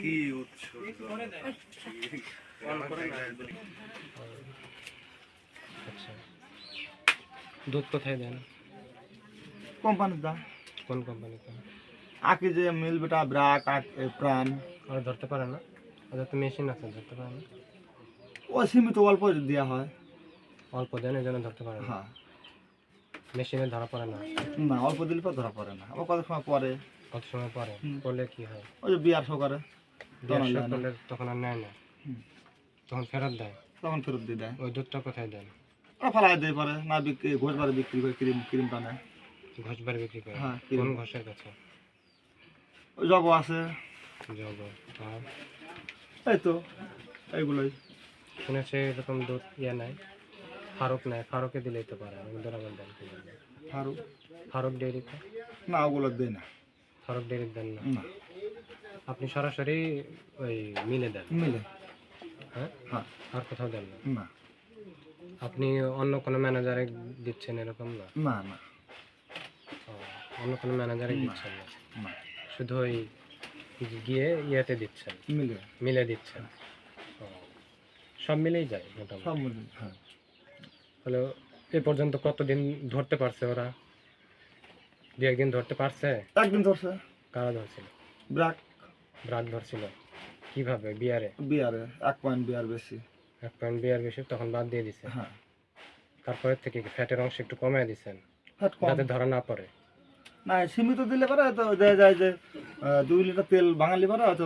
কি উৎস আচ্ছা, দুধ কোথায় দেন? কোম্পানির দাম কোন কোম্পানিতে? আঁকি যে মিল বেটা ব্রাক প্রাণ ওরা ধরতে পারে না? ওদের তো মেশিন আছে, ধরতে পারে না? ও সীমিত অল্প দেওয়া হয়। অল্প দেন, এই জন্য ধরতে পারে না। হ্যাঁ, মেশিনে ধরা পড়ে না? না অল্প দিলে পর ধরা পড়ে না, আবার কত সময় পরে। কত সময় পরে করলে কি হয়? ওই যে বিয়ার শো করে করলে তখন আর নেয় না, তখন ফেরত দেয়। তখন ফেরত দিয়ে দেয়। ওই দুধটা কোথায় দেন? ওরা ফালাই দিয়ে পারে না, বিক্রি ঘোষ বারে বিক্রি করে ক্রিম টানে। ঘষবার বিক্রি করে? হ্যাঁ, কোন ঘষের কাছে? ওই জগ আছে। জগ। আর এই তো এইগুলোই শুনেছে এরকম দুধ ইয়ে নেয়, ফারুক নেয়, ফারুকে দিলেই তো পারে। আমাদের আবার দেন কি? ফারুক ফারুক ডেয়ারিতে? না, ওগুলো দেয় না। ফারুক ডেয়ারি দেন না? না, আপনি সরাসরি ওই মিলে দেন? মিলে। হ্যাঁ, হ্যাঁ, আর কোথাও দেন না? না আপনি অন্য কোনো ম্যানেজারে দিচ্ছেন এরকম না? না না ও, অন্য কোনো ম্যানেজারে দিচ্ছেন না, না, শুধু ওই গিয়ে ইয়েতে দিচ্ছেন, মিলে মিলে দিচ্ছেন? ও, সব মিলেই যায় মোটামুটি? সব মিলে। হ্যাঁ, হলো এ পর্যন্ত কতদিন ধরতে পারছে ওরা? দু একদিন ধরতে পারছে? একদিন ধরছে। কারা ধরছিল? ব্রাক ব্রাক ধরছিল। কিভাবে? বিয়ারে? বিয়ারে 1 পয়েন্ট বিয়ার বেশি। 1 পয়েন্ট বিয়ার বেশি, তখন বাদ দিয়ে দিছে? হ্যাঁ, তারপরে থেকে ফ্যাটের অংশ একটু কমায় দিচ্ছেন ফ্যাট কম। যাতে ধরা না পড়ে? না, সীমিত দিলে পারে তো দেখা যায় যে 2 লিটার তেল বাঙালি পারে হয়তো